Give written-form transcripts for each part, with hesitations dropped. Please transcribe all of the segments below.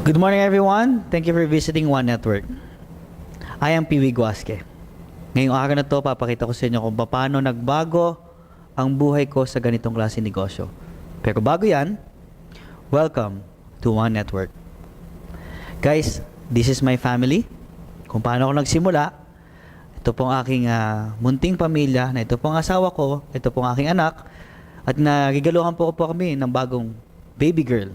Good morning, everyone. Thank you for visiting One Network. I am Piwi Guasque. Ngayong araw na to, papakita ko sa inyo kung paano nagbago ang buhay ko sa ganitong klase negosyo. Pero bago yan, welcome to One Network. Guys, this is my family. Kung paano ako nagsimula, ito pong aking munting pamilya, na ito pong asawa ko, ito pong aking anak, at nagigaluhan po kami ng bagong baby girl.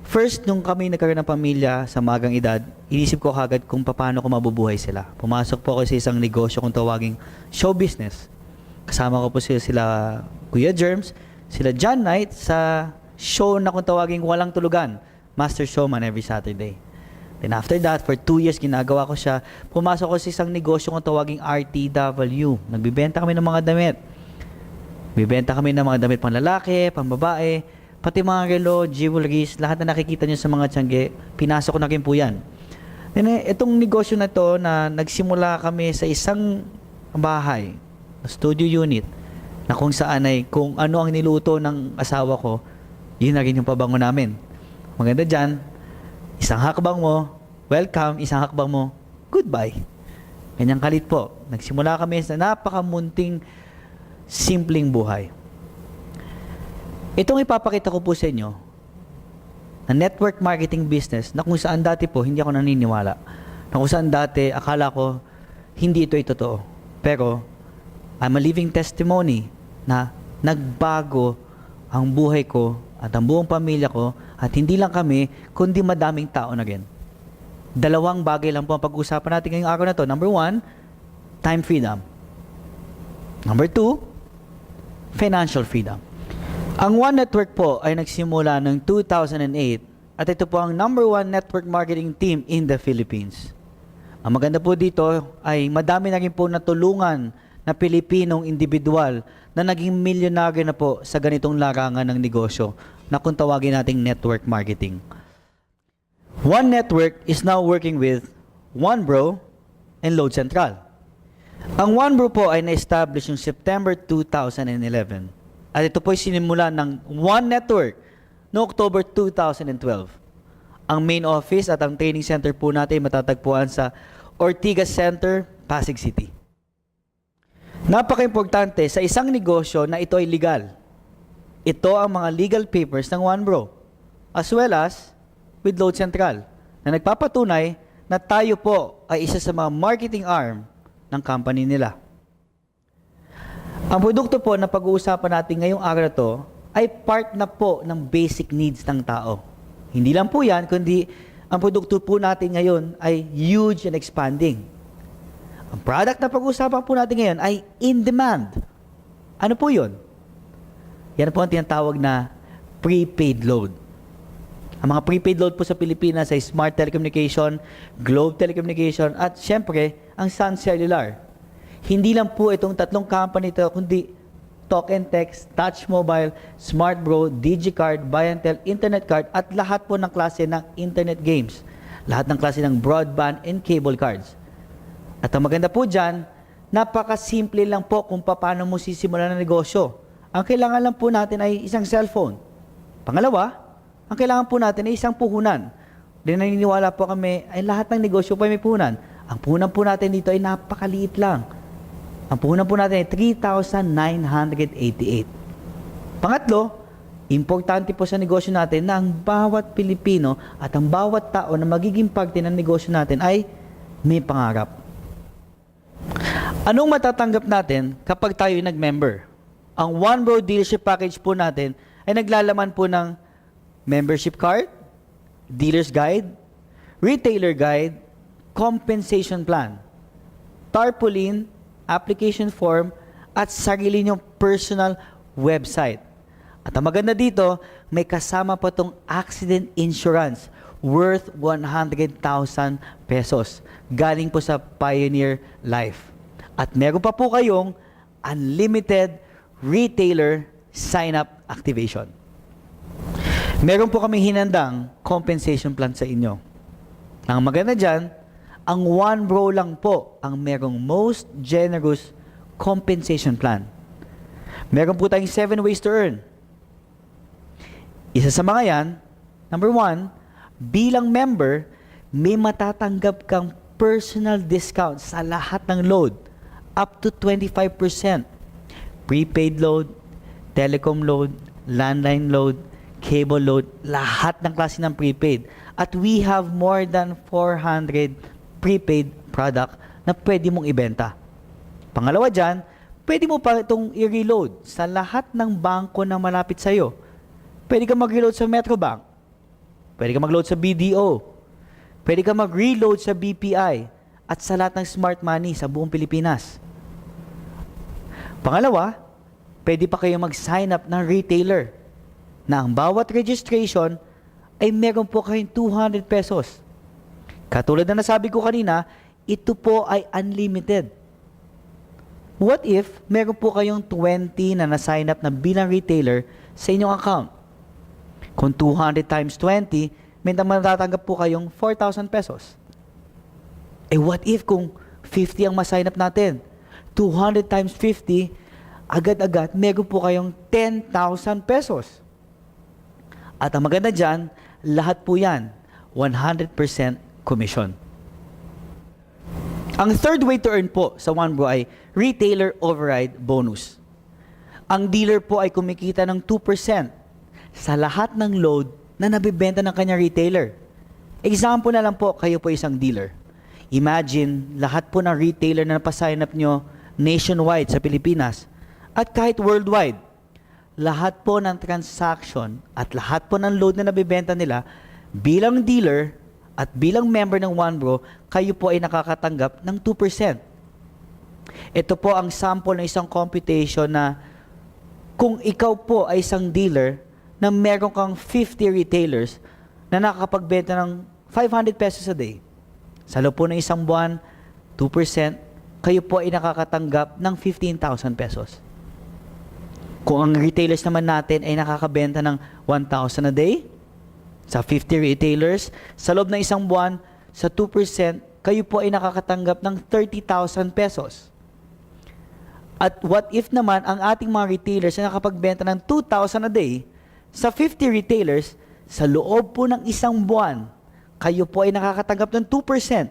First, nung kami nagkaroon ng pamilya sa magang edad, inisip ko kagad kung paano ko mabubuhay sila. Pumasok po ako sa isang negosyo kung tawaging show business. Kasama ko po sila Kuya Germs, sila John Knight sa show na kung tawaging Walang Tulugan, Master Showman every Saturday. Then after that, for 2 years ginagawa ko siya, pumasok ko sa isang negosyo kung tawaging RTW. Nagbibenta kami ng mga damit. Bibenta kami ng mga damit pang lalaki, pang babae, pati mga relo, jewelries, lahat na nakikita nyo sa mga tiyangge, pinasok ko na rin po yan. And itong negosyo na to na nagsimula kami sa isang bahay, studio unit, na kung saan ay kung ano ang niluto ng asawa ko, yun na rin yung pabango namin. Maganda dyan, isang hakbang mo, welcome, isang hakbang mo, goodbye. Ganyang kalit po. Nagsimula kami sa napakamunting, simpleng buhay. Itong ipapakita ko po sa inyo, na network marketing business, na kung saan dati po, hindi ako naniniwala. Na kung saan dati, akala ko, hindi ito ay totoo. Pero, I'm a living testimony na nagbago ang buhay ko at ang buong pamilya ko at hindi lang kami, kundi madaming tao na rin. Dalawang bagay lang po ang pag-uusapan natin ngayong araw na to. Number 1, time freedom. Number 2, financial freedom. Ang One Network po ay nagsimula ng 2008 at ito po ang number 1 network marketing team in the Philippines. Ang maganda po dito ay madami na rin po natulungan na Pilipinong individual na naging milyonaryo na po sa ganitong larangan ng negosyo na kung tawagin nating network marketing. One Network is now working with OneBro and Load Central. Ang OneBro po ay na-establish yung September 2011. At ito po ay sinimula ng One Network no October 2012. Ang main office at ang training center po natin matatagpuan sa Ortigas Center, Pasig City. Napaka-importante sa isang negosyo na ito ay legal. Ito ang mga legal papers ng OneBro as well as with Load Central na nagpapatunay na tayo po ay isa sa mga marketing arm ng company nila. Ang produkto po na pag-uusapan natin ngayong araw na to ay part na po ng basic needs ng tao. Hindi lang po yan, kundi ang produkto po natin ngayon ay huge and expanding. Ang product na pag-uusapan po natin ngayon ay in demand. Ano po yun? Yan po ang tinatawag na prepaid load. Ang mga prepaid load po sa Pilipinas ay Smart Telecommunication, Globe Telecommunication, at syempre, ang Sun Cellular. Hindi lang po itong tatlong company ito, kundi Talk and Text, Touch Mobile, SmartBro, DigiCard, Buy-and-Tell, Internet Card, at lahat po ng klase ng Internet games. Lahat ng klase ng broadband and cable cards. At ang maganda po dyan, napakasimple lang po kung paano mo sisimulan ng negosyo. Ang kailangan lang po natin ay isang cellphone. Pangalawa, ang kailangan po natin ay isang puhunan. Din naniniwala po kami ay lahat ng negosyo po ay may puhunan. Ang puhunan po natin dito ay napakaliit lang. Ang puhunan po natin ay 3,988. Pangatlo, importante po sa negosyo natin na ang bawat Pilipino at ang bawat tao na magiging parte ng negosyo natin ay may pangarap. Anong matatanggap natin kapag tayo nag-member? Ang OneBro Dealership Package po natin ay naglalaman po ng membership card, dealer's guide, retailer guide, compensation plan, tarpaulin, application form, at sarili niyong personal website. At ang maganda dito, may kasama pa itong accident insurance worth 100,000 pesos. Galing po sa Pioneer Life. At meron pa po kayong unlimited retailer sign-up activation. Meron po kami hinandang compensation plan sa inyo. Ang maganda dyan, ang OneBro lang po ang merong most generous compensation plan. Meron po tayong 7 ways to earn. Isa sa mga yan, number 1, bilang member, may matatanggap kang personal discount sa lahat ng load, up to 25%. Prepaid load, telecom load, landline load, cable load, lahat ng klase ng prepaid. At we have more than 400 prepaid product na pwede mong ibenta. Pangalawa dyan, pwede mo pa itong i-reload sa lahat ng bangko na malapit sa'yo. Pwede ka mag-reload sa Metrobank. Pwede ka mag-load sa BDO. Pwede ka mag-reload sa BPI at sa lahat ng smart money sa buong Pilipinas. Pangalawa, pwede pa kayo mag-sign up ng retailer na ang bawat registration ay meron po kayong 200 pesos. Katulad na nasabi ko kanina, ito po ay unlimited. What if meron po kayong 20 na na-sign up na bilang retailer sa inyong account? Kung 200 times 20, may matatanggap po kayong 4,000 pesos. Eh what if kung 50 ang ma-sign up natin? 200 times 50, agad-agad meron po kayong 10,000 pesos. At ang maganda dyan, lahat po yan, 100% commission. Ang third way to earn po sa OneBro ay retailer override bonus. Ang dealer po ay kumikita ng 2% sa lahat ng load na nabibenta ng kanyang retailer. Example na lang po, kayo po isang dealer. Imagine, lahat po ng retailer na napasign up nyo nationwide sa Pilipinas at kahit worldwide, lahat po ng transaction at lahat po ng load na nabibenta nila bilang dealer at bilang member ng OneBro, kayo po ay nakakatanggap ng 2%. Ito po ang sample ng isang computation na kung ikaw po ay isang dealer na meron kang 50 retailers na nakakapagbenta ng 500 pesos a day. Sa loob po ng isang buwan, 2%, kayo po ay nakakatanggap ng 15,000 pesos. Kung ang retailers naman natin ay nakakabenta ng 1,000 a day, sa 50 retailers, sa loob ng isang buwan, sa 2%, kayo po ay nakakatanggap ng 30,000 pesos. At what if naman ang ating mga retailers ay nakapagbenta ng 2,000 a day, sa 50 retailers, sa loob po ng isang buwan, kayo po ay nakakatanggap ng 2%.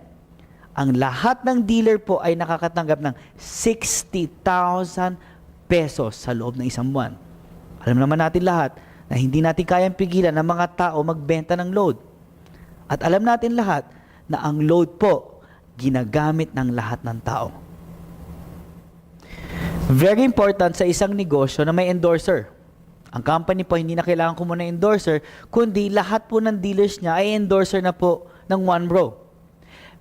Ang lahat ng dealer po ay nakakatanggap ng 60,000 pesos sa loob ng isang buwan. Alam naman natin lahat na hindi natin kayang pigilan ng mga tao magbenta ng load. At alam natin lahat na ang load po ginagamit ng lahat ng tao. Very important sa isang negosyo na may endorser. Ang company po hindi na kailangan kumuha ng endorser, kundi lahat po ng dealers niya ay endorser na po ng OneBro.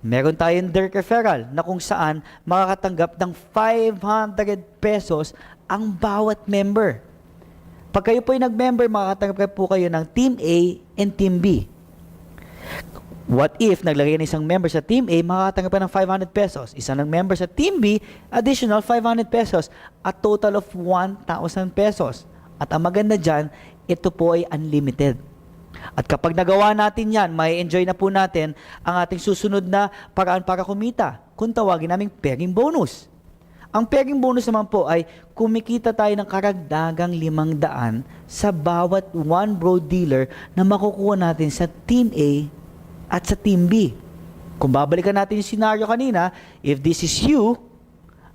Meron tayong direct referral na kung saan makakatanggap ng 500 pesos ang bawat member. Pag kayo po ay nag-member, makakatanggap po kayo ng Team A and Team B. What if naglagay ng isang member sa Team A, makakatanggap pa ng 500 pesos. Isa ng member sa Team B, additional 500 pesos. A total of 1,000 pesos. At ang maganda dyan, ito po ay unlimited. At kapag nagawa natin yan, may enjoy na po natin ang ating susunod na paraan para kumita. Kung tawagin naming pairing bonus. Ang pairing bonus naman po ay kumikita tayo ng karagdagang 500 sa bawat OneBro dealer na makukuha natin sa Team A at sa Team B. Kung babalikan natin yung scenario kanina, if this is you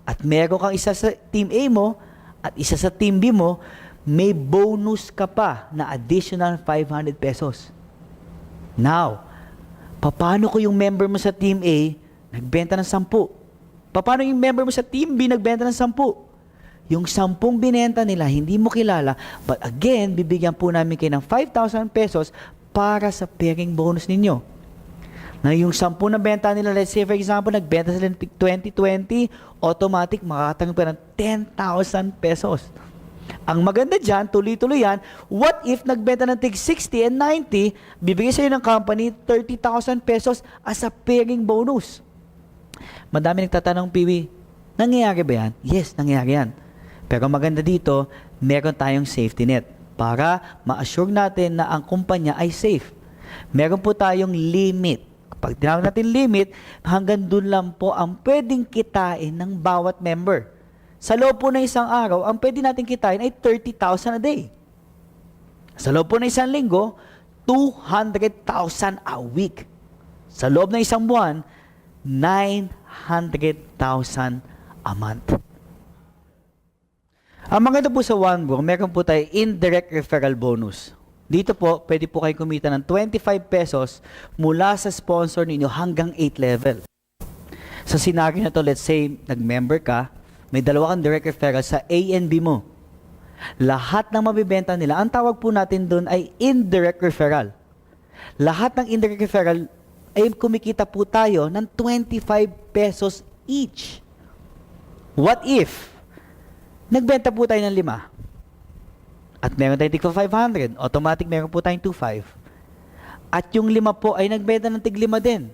at meron kang isa sa Team A mo at isa sa Team B mo, may bonus ka pa na additional 500 pesos. Now, paano ko yung member mo sa Team A nagbenta ng 10? Paano yung member mo sa Team B nagbenta ng 10? Yung 10 binenta nila, hindi mo kilala, but again, bibigyan po namin kayo ng 5,000 pesos para sa pairing bonus ninyo. Na yung 10 na benta nila, let's say for example, nagbenta sila ng 2020, automatic makakatanggap ka ng 10,000 pesos. Ang maganda dyan, tuloy-tuloy yan, what if nagbenta ng tig 60 and 90, bibigay sa'yo ng company 30,000 pesos as a pairing bonus. Madami nagtatanong, Piwi, nangyayari ba yan? Yes, nangyayari yan. Pero maganda dito, meron tayong safety net para ma-assure natin na ang kumpanya ay safe. Meron po tayong limit. Kapag tinawag natin limit, hanggang dun lang po ang pwedeng kitain ng bawat member. Sa loob po ng isang araw, ang pwede natin kitain ay 30,000 a day. Sa loob po ng isang linggo, 200,000 a week. Sa loob ng isang buwan, 900,000 a month. Ang maganda po sa OneBro, meron po tayo indirect referral bonus. Dito po, pwede po kayo kumita ng 25 pesos mula sa sponsor ninyo hanggang 8 level. Sa scenario na to, let's say, nag-member ka, may dalawa kang direct referral sa A and B mo. Lahat ng mabibenta nila, ang tawag po natin doon ay indirect referral. Lahat ng indirect referral ay kumikita po tayo ng 25 pesos each. What if nagbenta po tayo ng 5 at meron tayong tig 500, automatic meron po tayong 2.5. At yung 5 po ay nagbenta ng tig 5 din.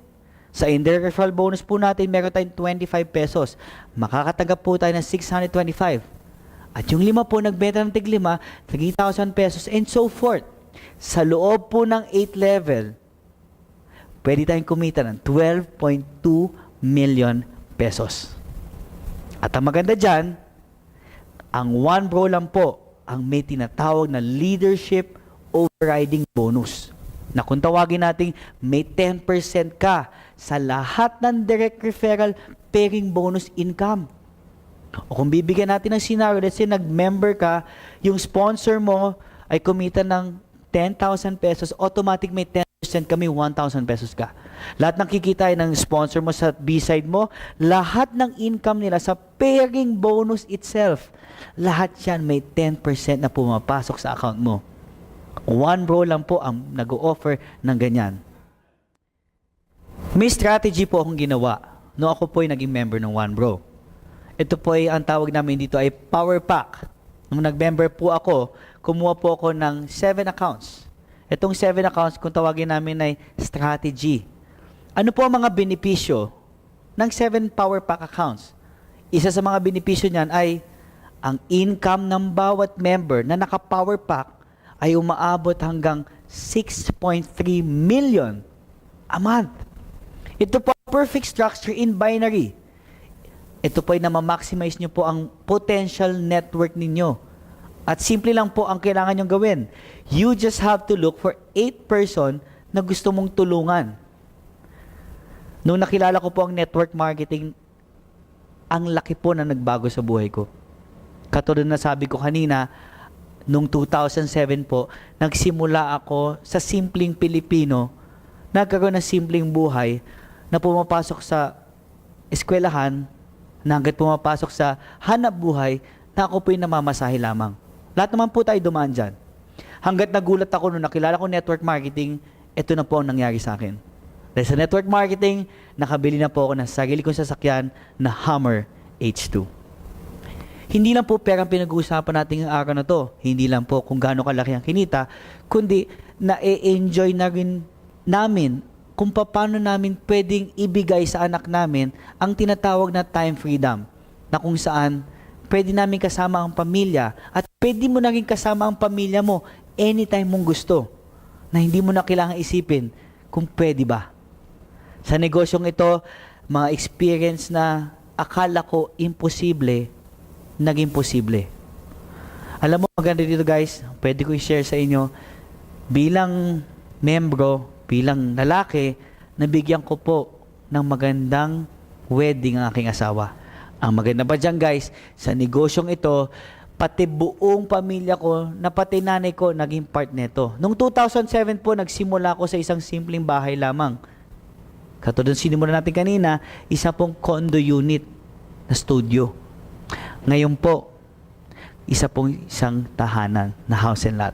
Sa indirect referral bonus po natin, meron tayong 25 pesos. Makakatanggap po tayo ng 625. At yung 5 po nagbenta ng tig 5, 3,000 pesos and so forth. Sa loob po ng 8 level, pwede tayong kumita ng 12.2 million pesos. At ang maganda dyan, ang OneBro lang po ang may tinatawag na leadership overriding bonus. Na kung tawagin natin, may 10% ka sa lahat ng direct referral pairing bonus income. O kung bibigyan natin ng scenario, let's say nag-member ka, yung sponsor mo ay kumita ng 10,000 pesos, automatic may 10% kami 1,000 pesos ka. Lahat ng kikita ng sponsor mo sa B-side mo, lahat ng income nila sa pairing bonus itself, lahat yan may 10% na pumapasok sa account mo. OneBro lang po ang nag-o-offer ng ganyan. May strategy po akong ginawa no ako po ay naging member ng OneBro. Ito po ay ang tawag namin dito ay Power Pack. Nung nag-member po ako, kumuha po ako ng 7 accounts. Itong 7 accounts, kung tawagin namin ay strategy. Ano po ang mga benepisyo ng 7 Power Pack accounts? Isa sa mga benepisyo niyan ay ang income ng bawat member na naka-Power Pack ay umaabot hanggang 6.3 million a month. Ito po ang perfect structure in binary. Ito po ay na-maximize nyo po ang potential network ninyo. At simple lang po ang kailangan nyong gawin. You just have to look for 8 person na gusto mong tulungan. Nung nakilala ko po ang network marketing, ang laki po na nagbago sa buhay ko. Katulad na sabi ko kanina, nung 2007 po, nagsimula ako sa simpleng Pilipino, nagkaroon ng simpleng buhay, na pumapasok sa eskwelahan, na hanggat pumapasok sa hanap buhay, na ako po yung namamasahe lamang. Lahat naman po tayo dumaan dyan. Hanggat nagulat ako nung nakilala ko network marketing, ito na po ang nangyari sa akin. Dahil sa network marketing, nakabili na po ako ng sarili kong sasakyan na Hummer H2. Hindi lang po perang pinag-uusapan natin ng araw na to. Hindi lang po kung gaano kalaki ang kinita, kundi na-enjoy na rin namin kung paano namin pwedeng ibigay sa anak namin ang tinatawag na time freedom, na kung saan pwede namin kasama ang pamilya at pwede mo na rin kasama ang pamilya mo anytime mong gusto, na hindi mo na kailangan isipin kung pwede ba. Sa negosyong ito, mga experience na akala ko imposible, naging posible. Alam mo, maganda dito guys, pwede ko i-share sa inyo, bilang membro, bilang lalaki, nabigyan ko po ng magandang wedding ang aking asawa. Ang maganda pa dyan guys, sa negosyong ito, pati buong pamilya ko, na pati nanay ko, naging part nito. Noong 2007 po, nagsimula ako sa isang simpleng bahay lamang. Katulad sinimulan natin kanina, isa pong condo unit na studio. Ngayon po, isang tahanan na house and lot.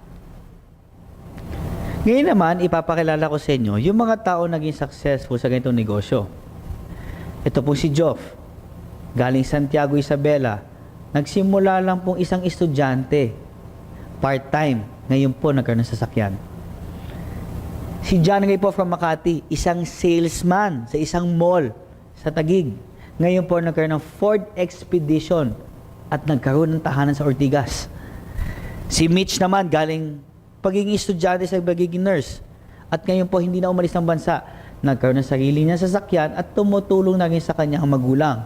Ngayon naman, ipapakilala ko sa inyo yung mga tao naging successful sa ganitong negosyo. Ito po si Joff, galing Santiago, Isabela. Nagsimula lang pong isang estudyante, part-time. Ngayon po, nagkaroon ng sasakyan. Si John Ray po from Makati, isang salesman sa isang mall sa Taguig. Ngayon po, nagkaroon ng Ford Expedition at nagkaroon ng tahanan sa Ortigas. Si Mitch naman, galing pagiging estudyante sa pagiging nurse. At ngayon po, hindi na umalis ng bansa. Nagkaroon ng sarili niya sasakyan at tumutulong na rin sa kanyang magulang.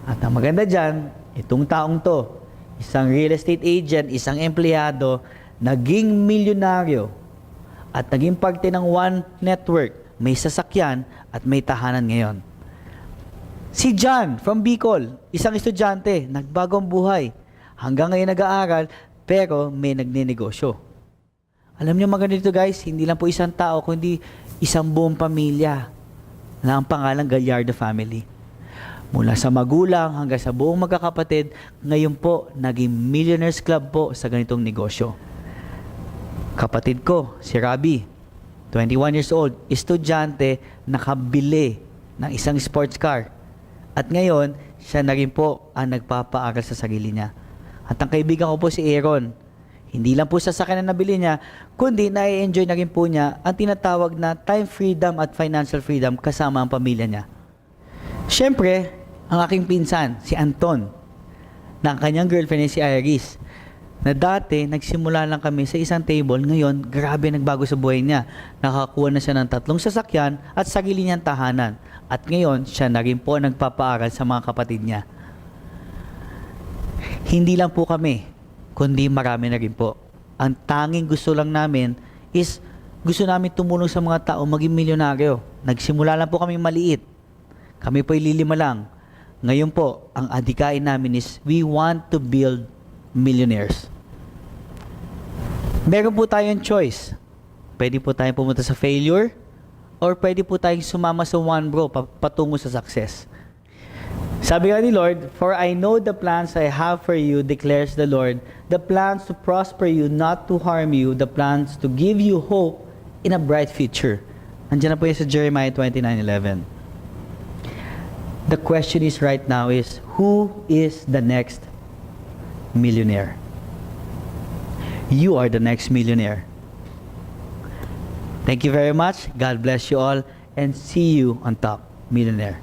At ang maganda dyan, itong taong to, isang real estate agent, isang empleyado, naging milyonaryo. at naging parte ng One Network. May sasakyan at may tahanan ngayon. Si John from Bicol, isang estudyante, nagbago ang buhay. Hanggang ngayon nag-aaral, pero may nagnenegosyo. Alam niyo mga ganito guys, hindi lang po isang tao, kundi isang buong pamilya na ang pangalang Gallardo family. Mula sa magulang hanggang sa buong magkakapatid, ngayon po, naging Millionaires Club po sa ganitong negosyo. Kapatid ko, si Robbie, 21 years old, estudyante, nakabili ng isang sports car. At ngayon, siya na rin po ang nagpapaaral sa sarili niya. At ang kaibigan ko po si Aaron, hindi lang po sasakyan na nabili niya, kundi na-enjoy na rin po niya ang tinatawag na time freedom at financial freedom kasama ang pamilya niya. Siyempre, ang aking pinsan, si Anton, na ang kanyang girlfriend ay si Iris, na dati nagsimula lang kami sa isang table, ngayon grabe nagbago sa buhay niya. Nakakuha na siya ng 3 sasakyan at sarili niyang tahanan. At ngayon, siya na rin po nagpapaaral sa mga kapatid niya. Hindi lang po kami, kundi marami na rin po. Ang tanging gusto lang namin is gusto namin tumulong sa mga tao maging milyonaryo. Nagsimula lang po kami maliit. Kami po ililima lang. Ngayon po, ang adikain namin is we want to build millionaires. Meron po tayong choice. Pwede po tayong pumunta sa failure or pwede po tayong sumama sa one bro patungo sa success. Sabi nga ni Lord, "For I know the plans I have for you, declares the Lord, the plans to prosper you, not to harm you, the plans to give you hope in a bright future." Nandiyan na po yan sa Jeremiah 29:11. The question is right now is, who is the next millionaire? You are the next millionaire. Thank you very much. God bless you all and see you on top, millionaire.